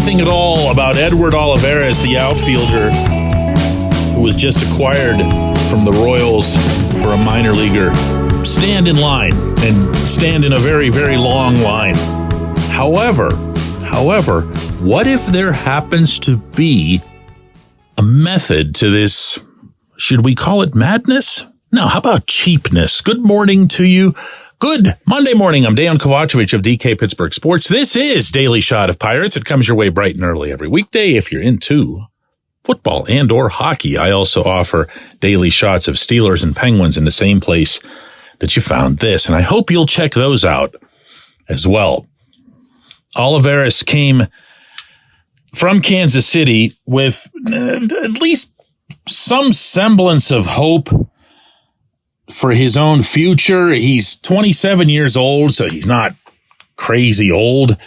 anything at all about Edward Olivares, the outfielder who was just acquired from the Royals for a minor leaguer, stand in line and stand in a very, very long line. However, what if there happens to be a method to this, should we call it madness? No, how about cheapness? Good morning to you. Good Monday morning. I'm Dejan Kovacevic of DK Pittsburgh Sports. This is Daily Shot of Pirates. It comes your way bright and early every weekday if you're into football and or hockey. I also offer daily shots of Steelers and Penguins in the same place that you found this, and I hope you'll check those out as well. Olivares came from Kansas City with at least some semblance of hope for his own future. He's 27 years old, so he's not crazy old.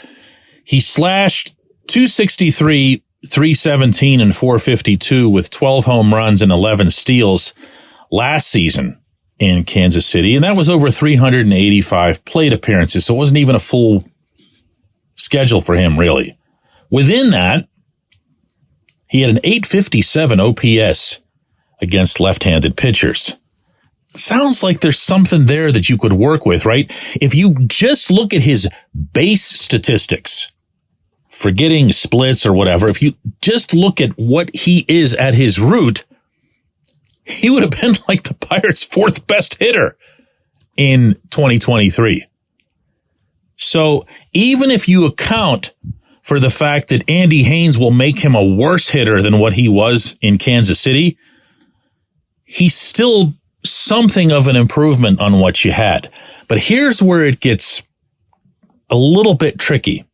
He slashed .263, .317, and .452 with 12 home runs and 11 steals last season in Kansas City, and that was over 385 plate appearances, so it wasn't even a full schedule for him, really. Within that, he had an .857 OPS against left-handed pitchers. Sounds like there's something there that you could work with, right? If you just look at his base statistics, forgetting splits or whatever, if you just look at what he is at his root, he would have been like the Pirates' fourth best hitter in 2023. So even if you account for the fact that Andy Haynes will make him a worse hitter than what he was in Kansas City, he's still something of an improvement on what you had. But here's where it gets a little bit tricky.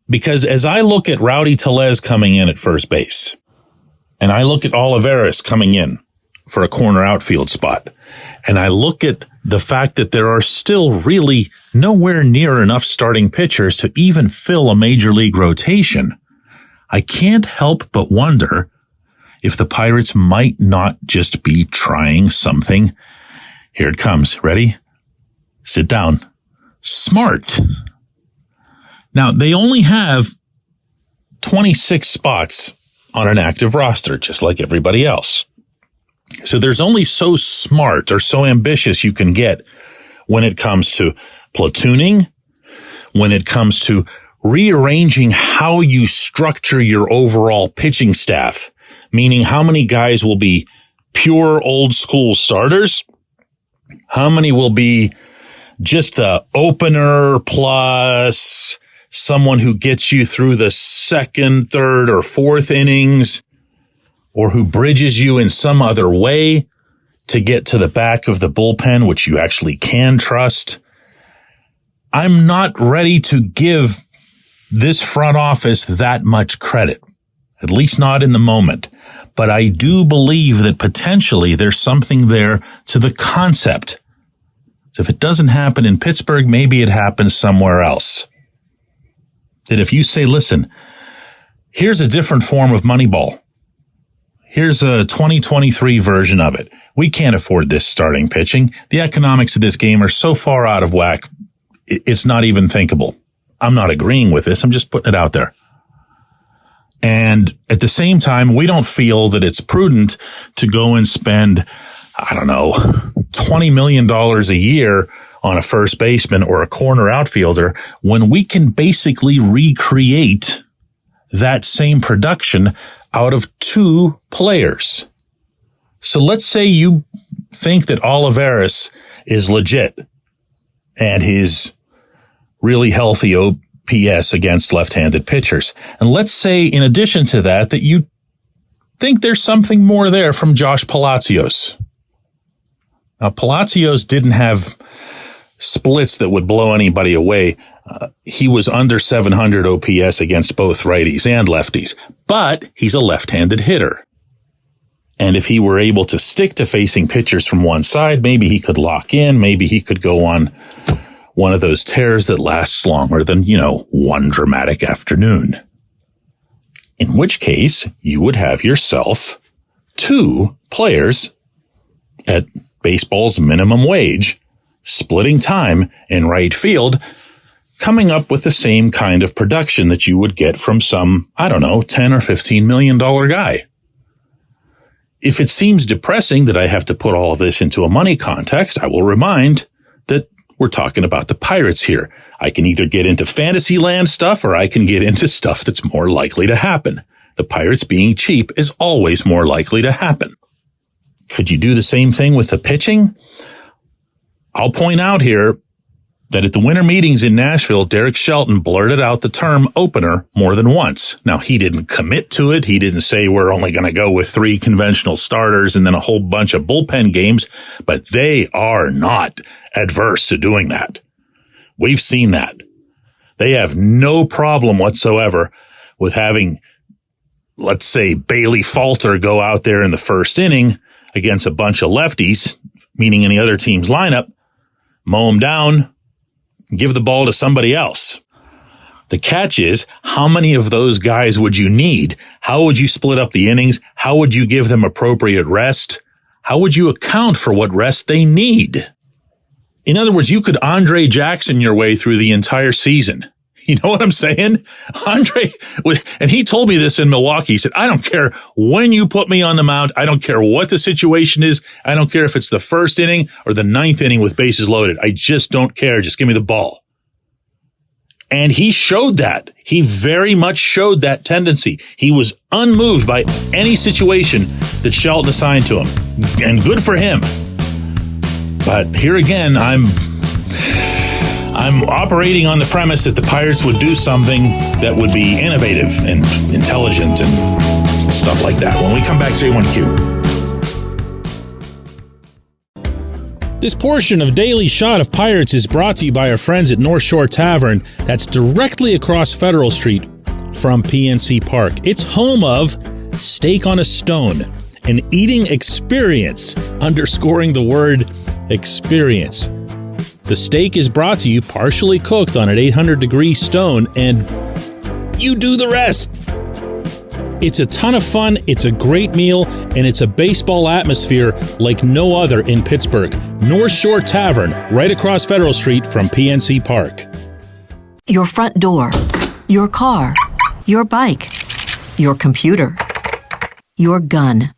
Because as I look at Rowdy Tellez coming in at first base, and I look at Olivares coming in for a corner outfield spot, and I look at the fact that there are still really nowhere near enough starting pitchers to even fill a major league rotation, I can't help but wonder if the Pirates might not just be trying something. Here it comes. Ready? Sit down. Smart. Now, they only have 26 spots on an active roster, just like everybody else. So there's only so smart or so ambitious you can get when it comes to platooning, when it comes to rearranging how you structure your overall pitching staff, meaning how many guys will be pure old school starters, how many will be just the opener plus someone who gets you through the second, third, or fourth innings, or who bridges you in some other way to get to the back of the bullpen, which you actually can trust. I'm not ready to give this front office that much credit, at least not in the moment. But I do believe that potentially there's something there to the concept. So if it doesn't happen in Pittsburgh, maybe it happens somewhere else. That if you say, listen, here's a different form of Moneyball. Here's a 2023 version of it. We can't afford this starting pitching. The economics of this game are so far out of whack, it's not even thinkable. I'm not agreeing with this. I'm just putting it out there. And at the same time, we don't feel that it's prudent to go and spend, $20 million a year on a first baseman or a corner outfielder when we can basically recreate that same production out of two players. So let's say you think that Olivares is legit and his really healthy OPS against left-handed pitchers. And let's say in addition to that you think there's something more there from Josh Palacios. Now, Palacios didn't have splits that would blow anybody away. He was under 700 OPS against both righties and lefties, but he's a left-handed hitter. And if he were able to stick to facing pitchers from one side, maybe he could lock in, maybe he could go on one of those tears that lasts longer than, one dramatic afternoon. In which case, you would have yourself two players at baseball's minimum wage, splitting time in right field coming up with the same kind of production that you would get from some, I don't know, $10 or $15 million guy. If it seems depressing that I have to put all of this into a money context, I will remind that we're talking about the Pirates here. I can either get into fantasy land stuff or I can get into stuff that's more likely to happen. The Pirates being cheap is always more likely to happen. Could you do the same thing with the pitching? I'll point out here that at the winter meetings in Nashville, Derek Shelton blurted out the term opener more than once. Now, he didn't commit to it. He didn't say we're only going to go with 3 conventional starters and then a whole bunch of bullpen games, but they are not adverse to doing that. We've seen that. They have no problem whatsoever with having, let's say, Bailey Falter go out there in the first inning against a bunch of lefties, meaning any other team's lineup, mow them down, give the ball to somebody else. The catch is, how many of those guys would you need? How would you split up the innings? How would you give them appropriate rest? How would you account for what rest they need? In other words, you could Andre Jackson your way through the entire season. You know what I'm saying? Andre, and he told me this in Milwaukee. He said, I don't care when you put me on the mound. I don't care what the situation is. I don't care if it's the first inning or the 9th inning with bases loaded. I just don't care. Just give me the ball. And he showed that. He very much showed that tendency. He was unmoved by any situation that Shelton assigned to him. And good for him. But here again, I'm operating on the premise that the Pirates would do something that would be innovative and intelligent and stuff like that. When we come back, J1Q. This portion of Daily Shot of Pirates is brought to you by our friends at North Shore Tavern. That's directly across Federal Street from PNC Park. It's home of Steak on a Stone, an eating experience, underscoring the word experience. The steak is brought to you partially cooked on an 800-degree stone, and you do the rest. It's a ton of fun, it's a great meal, and it's a baseball atmosphere like no other in Pittsburgh. North Shore Tavern, right across Federal Street from PNC Park. Your front door, your car, your bike, your computer, your gun.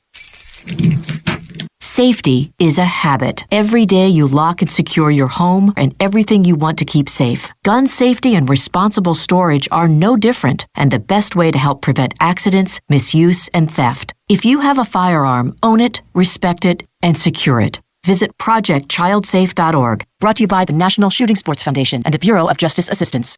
Safety is a habit. Every day you lock and secure your home and everything you want to keep safe. Gun safety and responsible storage are no different and the best way to help prevent accidents, misuse, and theft. If you have a firearm, own it, respect it, and secure it. Visit ProjectChildSafe.org. Brought to you by the National Shooting Sports Foundation and the Bureau of Justice Assistance.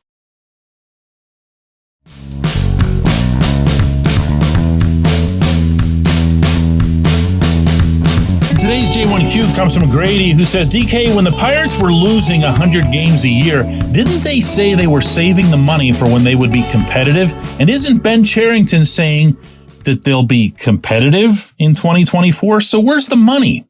Today's J1Q comes from Grady, who says, DK, when the Pirates were losing 100 games a year, didn't they say they were saving the money for when they would be competitive? And isn't Ben Cherington saying that they'll be competitive in 2024? So where's the money?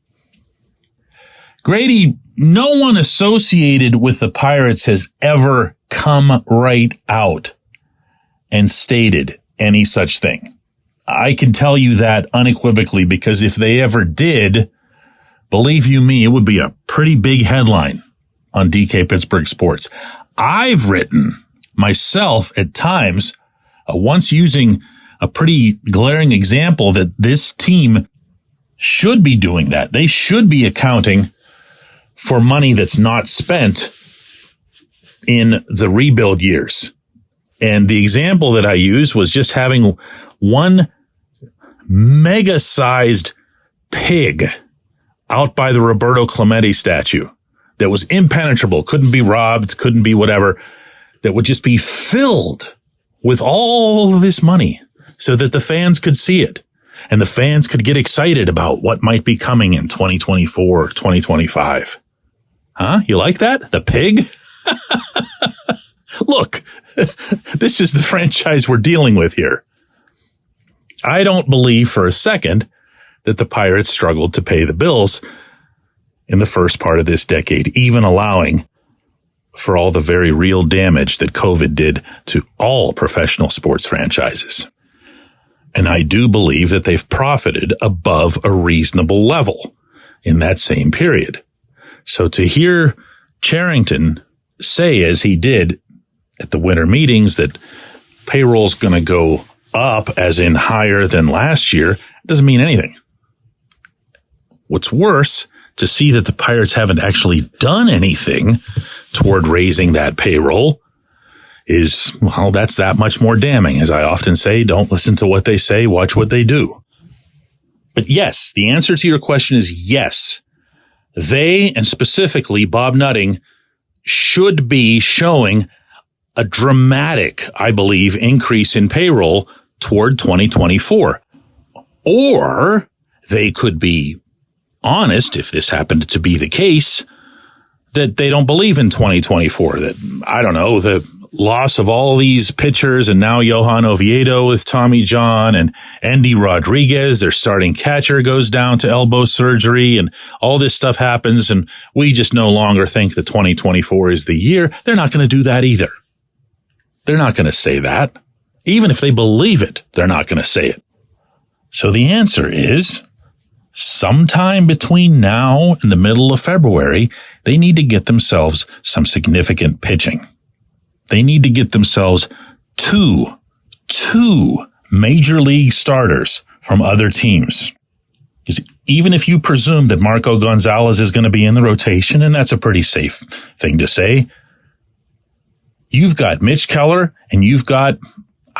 Grady, no one associated with the Pirates has ever come right out and stated any such thing. I can tell you that unequivocally, because if they ever did, believe you me, it would be a pretty big headline on DK Pittsburgh Sports. I've written myself at times, once using a pretty glaring example, that this team should be doing that. They should be accounting for money that's not spent in the rebuild years. And the example that I used was just having one mega-sized pig out by the Roberto Clemente statue that was impenetrable, couldn't be robbed, couldn't be whatever, that would just be filled with all this money so that the fans could see it and the fans could get excited about what might be coming in 2024, 2025. Huh? You like that? The pig? Look, this is the franchise we're dealing with here. I don't believe for a second that the Pirates struggled to pay the bills in the first part of this decade, even allowing for all the very real damage that COVID did to all professional sports franchises. And I do believe that they've profited above a reasonable level in that same period. So to hear Cherington say, as he did, at the winter meetings that payroll's going to go up, as in higher than last year, doesn't mean anything. What's worse, to see that the Pirates haven't actually done anything toward raising that payroll is, well, that's that much more damning. As I often say, don't listen to what they say, watch what they do. But yes, the answer to your question is yes. They, and specifically Bob Nutting, should be showing a dramatic, I believe, increase in payroll toward 2024. Or they could be honest, if this happened to be the case, that they don't believe in 2024, that, I don't know, the loss of all these pitchers and now Johan Oviedo with Tommy John and Andy Rodriguez, their starting catcher, goes down to elbow surgery and all this stuff happens and we just no longer think that 2024 is the year. They're not going to do that either. They're not going to say that. Even if they believe it, they're not going to say it. So the answer is, sometime between now and the middle of February, they need to get themselves some significant pitching. They need to get themselves two major league starters from other teams. Because even if you presume that Marco Gonzalez is going to be in the rotation, and that's a pretty safe thing to say, you've got Mitch Keller and you've got,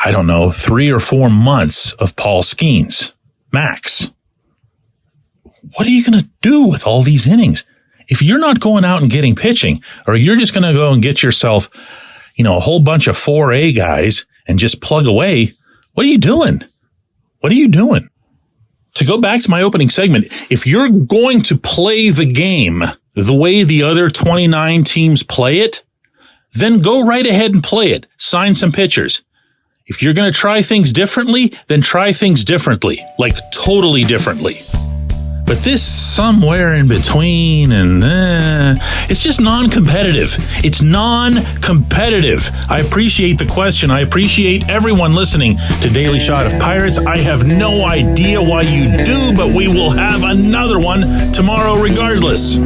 3 or 4 months of Paul Skeens, max. What are you going to do with all these innings? If you're not going out and getting pitching, or you're just going to go and get yourself, a whole bunch of 4A guys and just plug away, what are you doing? What are you doing? To go back to my opening segment, if you're going to play the game the way the other 29 teams play it, then go right ahead and play it. Sign some pitchers. If you're going to try things differently, then try things differently, like totally differently. But this somewhere in between and it's just non-competitive. It's non-competitive. I appreciate the question. I appreciate everyone listening to Daily Shot of Pirates. I have no idea why you do, but we will have another one tomorrow regardless.